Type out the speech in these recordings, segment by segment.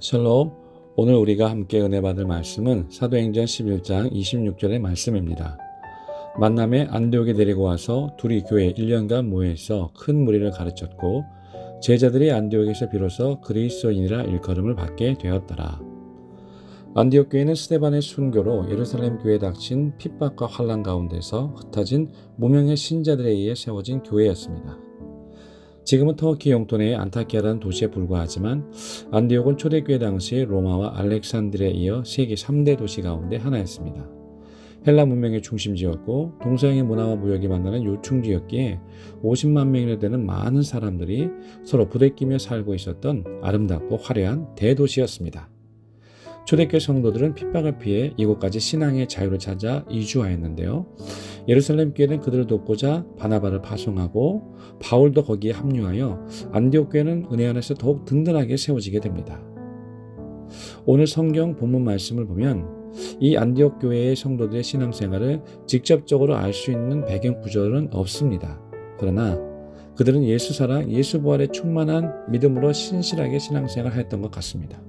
샬롬. 오늘 우리가 함께 은혜 받을 말씀은 사도행전 11장 26절의 말씀입니다. 만남에 안디옥에 데리고 와서 둘이 교회에 1년간 모여있어 큰 무리를 가르쳤고 제자들이 안디옥에서 비로소 그리스도인이라 일컬음을 받게 되었더라. 안디옥 교회는 스데반의 순교로 예루살렘 교회에 닥친 핍박과 환난 가운데서 흩어진 무명의 신자들에 의해 세워진 교회였습니다. 지금은 터키 영토 내 안타키아라는 도시에 불과하지만 안디옥은 초대교회 당시 로마와 알렉산드리아에 이어 세계 3대 도시 가운데 하나였습니다. 헬라 문명의 중심지였고 동서양의 문화와 무역이 만나는 요충지였기에 50만 명이나 되는 많은 사람들이 서로 부대끼며 살고 있었던 아름답고 화려한 대도시였습니다. 초대교회 성도들은 핍박을 피해 이곳까지 신앙의 자유를 찾아 이주하였는데요. 예루살렘 교회는 그들을 돕고자 바나바를 파송하고 바울도 거기에 합류하여 안디옥 교회는 은혜 안에서 더욱 든든하게 세워지게 됩니다. 오늘 성경 본문 말씀을 보면 이 안디옥 교회의 성도들의 신앙생활을 직접적으로 알 수 있는 배경 구절은 없습니다. 그러나 그들은 예수 사랑, 예수 부활에 충만한 믿음으로 신실하게 신앙생활을 했던 것 같습니다.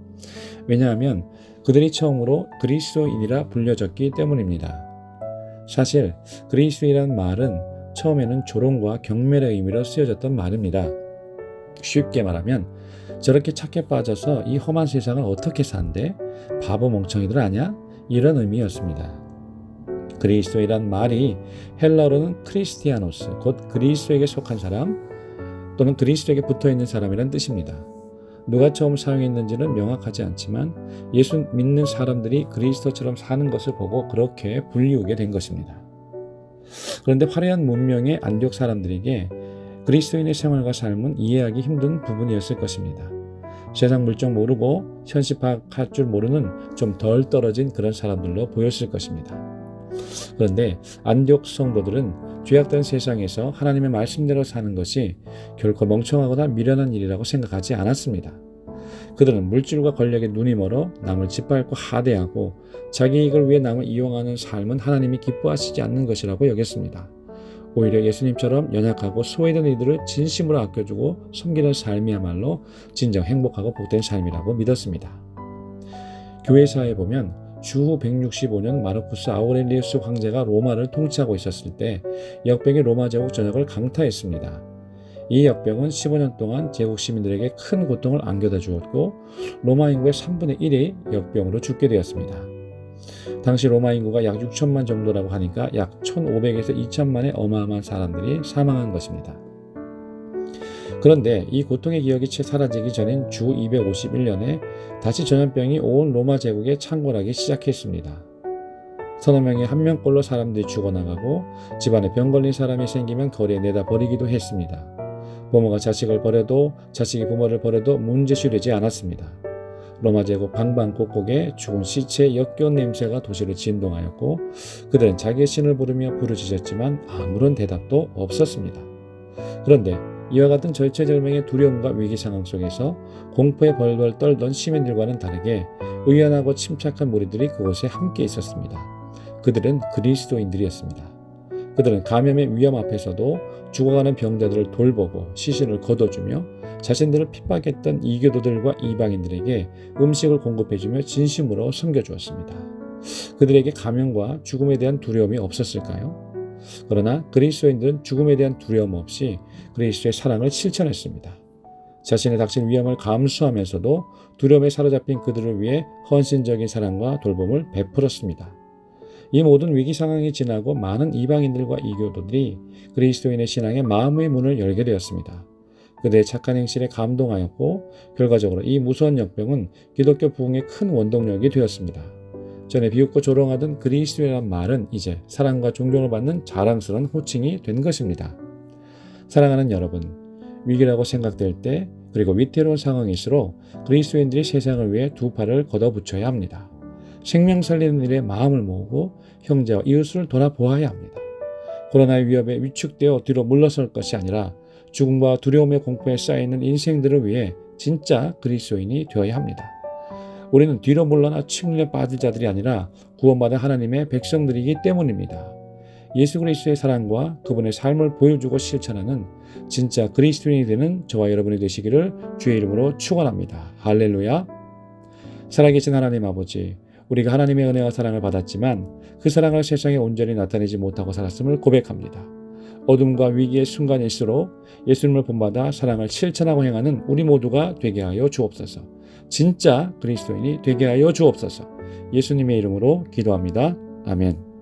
왜냐하면 그들이 처음으로 그리스도인이라 불려졌기 때문입니다. 사실 그리스도인이라는 말은 처음에는 조롱과 경멸의 의미로 쓰여졌던 말입니다. 쉽게 말하면 저렇게 착해 빠져서 이 험한 세상을 어떻게 산대? 바보 멍청이들 아냐? 이런 의미였습니다. 그리스도이란 말이 헬라어로는 크리스티아노스, 곧 그리스도에게 속한 사람 또는 그리스도에게 붙어있는 사람이란 뜻입니다. 누가 처음 사용했는지는 명확하지 않지만 예수 믿는 사람들이 그리스도처럼 사는 것을 보고 그렇게 불리우게 된 것입니다. 그런데 화려한 문명의 안디옥 사람들에게 그리스도인의 생활과 삶은 이해하기 힘든 부분이었을 것입니다. 세상 물정 모르고 현실 파악할 줄 모르는 좀 덜 떨어진 그런 사람들로 보였을 것입니다. 그런데 안디옥 성도들은 죄악된 세상에서 하나님의 말씀대로 사는 것이 결코 멍청하거나 미련한 일이라고 생각하지 않았습니다. 그들은 물질과 권력에 눈이 멀어 남을 짓밟고 하대하고 자기 이익을 위해 남을 이용하는 삶은 하나님이 기뻐하시지 않는 것이라고 여겼습니다. 오히려 예수님처럼 연약하고 소외된 이들을 진심으로 아껴주고 섬기는 삶이야말로 진정 행복하고 복된 삶이라고 믿었습니다. 교회사에 보면 주후 165년 마르쿠스 아우렐리우스 황제가 로마를 통치하고 있었을 때 역병이 로마 제국 전역을 강타했습니다. 이 역병은 15년 동안 제국 시민들에게 큰 고통을 안겨다 주었고 로마 인구의 3분의 1이 역병으로 죽게 되었습니다. 당시 로마 인구가 약 6천만 정도라고 하니까 약 1,500에서 2천만의 어마어마한 사람들이 사망한 것입니다. 그런데 이 고통의 기억이 채 사라지기 전인 주 251년에 다시 전염병이 온 로마 제국에 창궐하기 시작했습니다. 서너 명의 한 명꼴로 사람들이 죽어나가고 집안에 병 걸린 사람이 생기면 거리에 내다 버리기도 했습니다. 부모가 자식을 버려도 자식이 부모를 버려도 문제시되지 않았습니다. 로마 제국 방방곡곡에 죽은 시체의 역겨운 냄새가 도시를 진동하였고 그들은 자기의 신을 부르며 부르짖었지만 아무런 대답도 없었습니다. 그런데 이와 같은 절체절명의 두려움과 위기 상황 속에서 공포에 벌벌 떨던 시민들과는 다르게 의연하고 침착한 무리들이 그곳에 함께 있었습니다. 그들은 그리스도인들이었습니다. 그들은 감염의 위험 앞에서도 죽어가는 병자들을 돌보고 시신을 걷어주며 자신들을 핍박했던 이교도들과 이방인들에게 음식을 공급해주며 진심으로 섬겨주었습니다. 그들에게 감염과 죽음에 대한 두려움이 없었을까요? 그러나 그리스도인들은 죽음에 대한 두려움 없이 그리스도의 사랑을 실천했습니다. 자신의 닥친 위험을 감수하면서도 두려움에 사로잡힌 그들을 위해 헌신적인 사랑과 돌봄을 베풀었습니다. 이 모든 위기 상황이 지나고 많은 이방인들과 이교도들이 그리스도인의 신앙에 마음의 문을 열게 되었습니다. 그들의 착한 행실에 감동하였고 결과적으로 이 무서운 역병은 기독교 부흥의 큰 원동력이 되었습니다. 전에 비웃고 조롱하던 그리스도인이라는 말은 이제 사랑과 존경을 받는 자랑스러운 호칭이 된 것입니다. 사랑하는 여러분, 위기라고 생각될 때 그리고 위태로운 상황일수록 그리스도인들이 세상을 위해 두 팔을 걷어붙여야 합니다. 생명 살리는 일에 마음을 모으고 형제와 이웃을 돌아보아야 합니다. 코로나의 위협에 위축되어 뒤로 물러설 것이 아니라 죽음과 두려움의 공포에 쌓여있는 인생들을 위해 진짜 그리스도인이 되어야 합니다. 우리는 뒤로 물러나 침륜에 빠질 자들이 아니라 구원받은 하나님의 백성들이기 때문입니다. 예수 그리스도의 사랑과 그분의 삶을 보여주고 실천하는 진짜 그리스도인이 되는 저와 여러분이 되시기를 주의 이름으로 축원합니다. 할렐루야. 살아계신 하나님 아버지, 우리가 하나님의 은혜와 사랑을 받았지만 그 사랑을 세상에 온전히 나타내지 못하고 살았음을 고백합니다. 어둠과 위기의 순간일수록 예수님을 본받아 사랑을 실천하고 행하는 우리 모두가 되게 하여 주옵소서. 진짜 그리스도인이 되게 하여 주옵소서. 예수님의 이름으로 기도합니다. 아멘.